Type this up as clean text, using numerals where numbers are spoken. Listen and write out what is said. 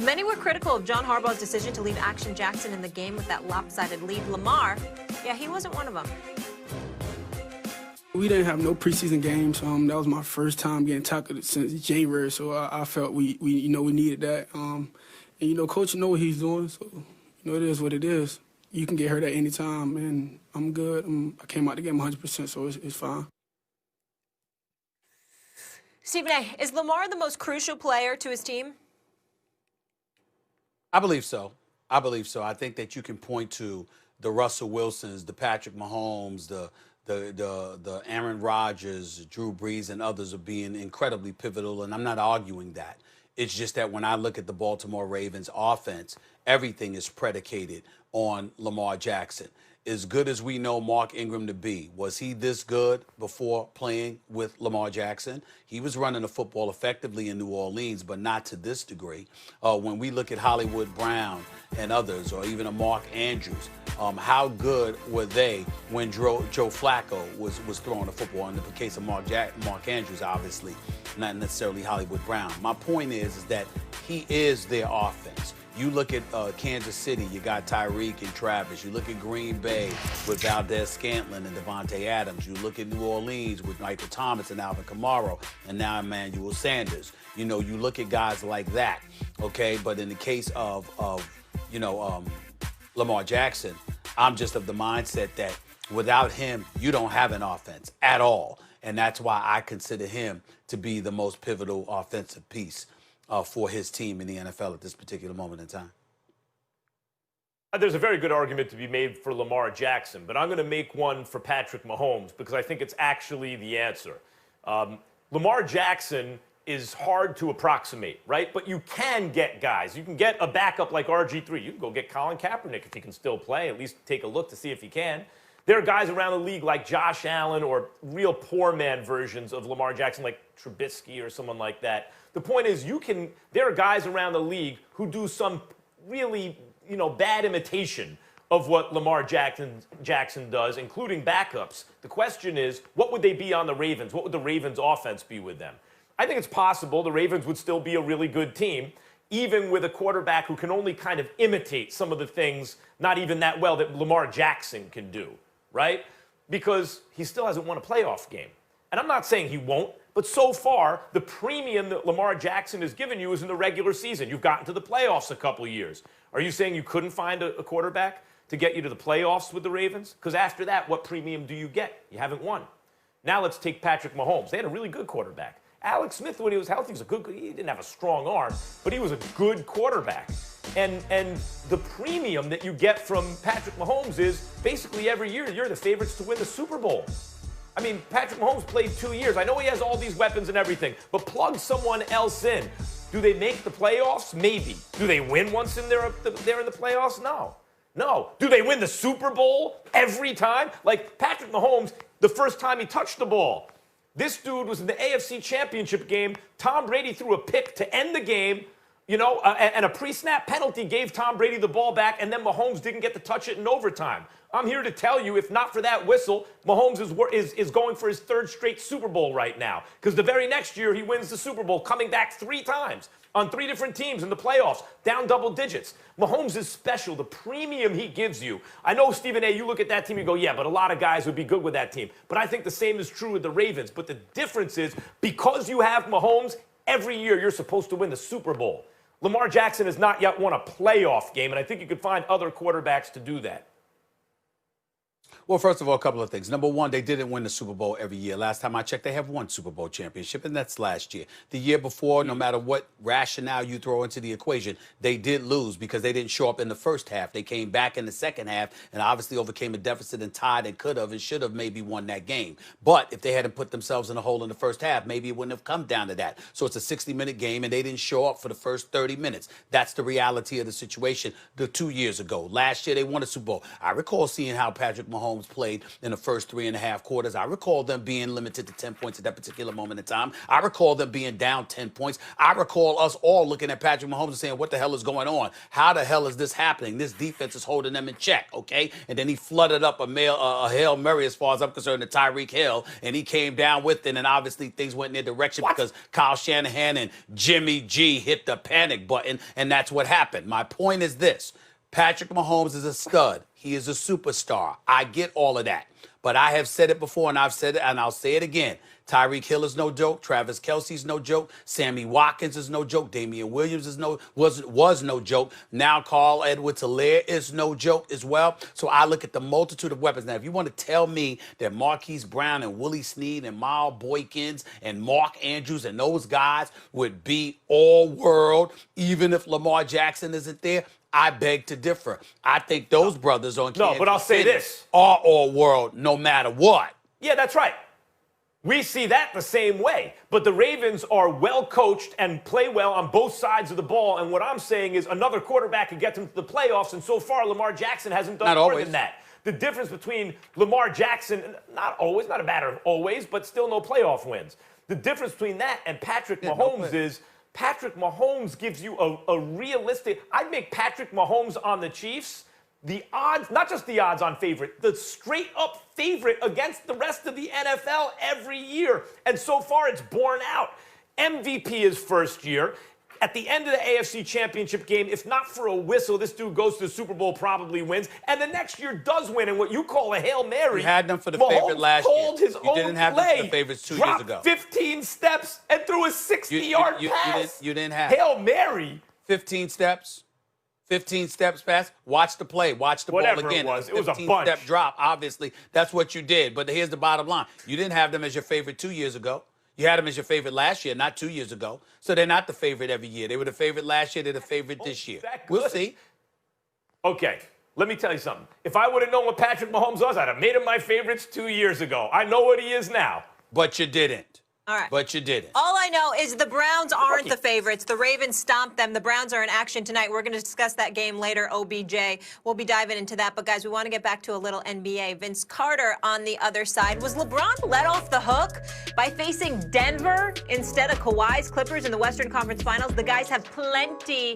Many were critical of John Harbaugh's decision to leave Action Jackson in the game with that lopsided lead. Lamar, yeah, he wasn't one of them. We didn't have no preseason games. That was my first time getting tackled since January, so I felt we needed that. And coach know what he's doing, so it is what it is. You can get hurt at any time, and I'm good. I came out the game 100%, so it's fine. Stephen A., is Lamar the most crucial player to his team? I believe so. I believe so. I think that you can point to the Russell Wilsons, the Patrick Mahomes, the Aaron Rodgers, Drew Brees, and others are being incredibly pivotal, and I'm not arguing that. It's just that when I look at the Baltimore Ravens offense, everything is predicated on Lamar Jackson. As good as we know Mark Ingram to be, was he this good before playing with Lamar Jackson? He was running the football effectively in New Orleans, but not to this degree. When we look at Hollywood Brown and others, or even a Mark Andrews, how good were they when Joe Flacco was throwing the football? In the case of Mark Andrews, obviously, not necessarily Hollywood Brown. My point is that he is their offense. You look at Kansas City, you got Tyreek and Travis. You look at Green Bay with Valdez-Scantling and Devontae Adams. You look at New Orleans with Michael Thomas and Alvin Kamara, and now Emmanuel Sanders. You look at guys like that, okay? But in the case of Lamar Jackson, I'm just of the mindset that without him, you don't have an offense at all. And that's why I consider him to be the most pivotal offensive piece for his team in the NFL at this particular moment in time. There's a very good argument to be made for Lamar Jackson, but I'm going to make one for Patrick Mahomes because I think it's actually the answer. Lamar Jackson is hard to approximate, right? But you can get guys. You can get a backup like RG3. You can go get Colin Kaepernick if he can still play, at least take a look to see if he can. There are guys around the league like Josh Allen or real poor man versions of Lamar Jackson like Trubisky or someone like that. The point is there are guys around the league who do some really, bad imitation of what Lamar Jackson does, including backups. The question is, what would they be on the Ravens? What would the Ravens offense be with them? I think it's possible the Ravens would still be a really good team, even with a quarterback who can only kind of imitate some of the things, not even that well, that Lamar Jackson can do, right? Because he still hasn't won a playoff game. And I'm not saying he won't, but so far, the premium that Lamar Jackson has given you is in the regular season. You've gotten to the playoffs a couple of years. Are you saying you couldn't find a quarterback to get you to the playoffs with the Ravens? Because after that, what premium do you get? You haven't won. Now let's take Patrick Mahomes. They had a really good quarterback. Alex Smith, when he was healthy, he didn't have a strong arm, but he was a good quarterback. And the premium that you get from Patrick Mahomes is basically every year you're the favorites to win the Super Bowl. I mean, Patrick Mahomes played 2 years. I know he has all these weapons and everything, but plug someone else in. Do they make the playoffs? Maybe. Do they win once they're in the playoffs? No. No. Do they win the Super Bowl every time? Like Patrick Mahomes, the first time he touched the ball. This dude was in the AFC Championship game. Tom Brady threw a pick to end the game, and a pre-snap penalty gave Tom Brady the ball back, and then Mahomes didn't get to touch it in overtime. I'm here to tell you, if not for that whistle, Mahomes is going for his third straight Super Bowl right now. Because the very next year, he wins the Super Bowl, coming back 3 times on 3 different teams in the playoffs, down double digits. Mahomes is special. The premium he gives you. I know, Stephen A., you look at that team, you go, yeah, but a lot of guys would be good with that team. But I think the same is true with the Ravens. But the difference is, because you have Mahomes, every year you're supposed to win the Super Bowl. Lamar Jackson has not yet won a playoff game, and I think you could find other quarterbacks to do that. Well, first of all, a couple of things. Number one, they didn't win the Super Bowl every year. Last time I checked, they have 1 Super Bowl championship, and that's last year. The year before, no matter what rationale you throw into the equation, they did lose because they didn't show up in the first half. They came back in the second half and obviously overcame a deficit and tied and could have and should have maybe won that game. But if they hadn't put themselves in a hole in the first half, maybe it wouldn't have come down to that. So it's a 60-minute game, and they didn't show up for the first 30 minutes. That's the reality of the situation 2 years ago. Last year, they won a Super Bowl. I recall seeing how Patrick Mahomes Mahomes played in the first 3.5 quarters. I recall them being limited to 10 points at that particular moment in time. I recall them being down 10 points. I recall us all looking at Patrick Mahomes and saying, what the hell is going on? How the hell is this happening? This defense is holding them in check, okay? And then he flooded up a Hail Mary, as far as I'm concerned, to Tyreek Hill, and he came down with it, and obviously things went in their direction because Kyle Shanahan and Jimmy G hit the panic button, and that's what happened. My point is this. Patrick Mahomes is a stud. He is a superstar. I get all of that. But I have said it before, and I've said it, and I'll say it again. Tyreek Hill is no joke. Travis Kelce's no joke. Sammy Watkins is no joke. Damian Williams was no joke. Now Carl Edwards-Helaire is no joke as well. So I look at the multitude of weapons. Now, if you want to tell me that Marquise Brown and Willie Snead and Miles Boykins and Mark Andrews and those guys would be all-world, even if Lamar Jackson isn't there, I beg to differ. I think those brothers on Kansas but I'll say City this. Are all-world no matter what. Yeah, that's right. We see that the same way. But the Ravens are well coached and play well on both sides of the ball. And what I'm saying is another quarterback can get them to the playoffs. And so far, Lamar Jackson hasn't done more than that. The difference between Lamar Jackson, not a matter of always, but still no playoff wins. The difference between that and Patrick Mahomes is Patrick Mahomes gives you a realistic. I'd make Patrick Mahomes on the Chiefs the odds, not just the odds on favorite, the straight up favorite against the rest of the NFL every year. And so far, it's borne out. MVP his first year. At the end of the AFC Championship game, if not for a whistle, this dude goes to the Super Bowl, probably wins. And the next year does win in what you call a Hail Mary. You had them for the Mahomes favorite last year. His you didn't have them for the favorites 2 years ago. 15 steps and threw a 60-yard pass. You didn't have Hail Mary. 15 steps. 15 steps pass. Watch the play. Watch the Whatever ball again. It was a 15-step drop. Obviously, that's what you did. But here's the bottom line. You didn't have them as your favorite 2 years ago. You had them as your favorite last year, not 2 years ago. So they're not the favorite every year. They were the favorite last year. They're the favorite this year. We'll see. Okay, let me tell you something. If I would have known what Patrick Mahomes was, I'd have made him my favorites 2 years ago. I know what he is now. But you didn't. All right. But you didn't. All I know is the Browns aren't the favorites. The Ravens stomped them. The Browns are in action tonight. We're going to discuss that game later, OBJ. We'll be diving into that. But, guys, we want to get back to a little NBA. Vince Carter on the other side. Was LeBron let off the hook by facing Denver instead of Kawhi's Clippers in the Western Conference Finals? The guys have plenty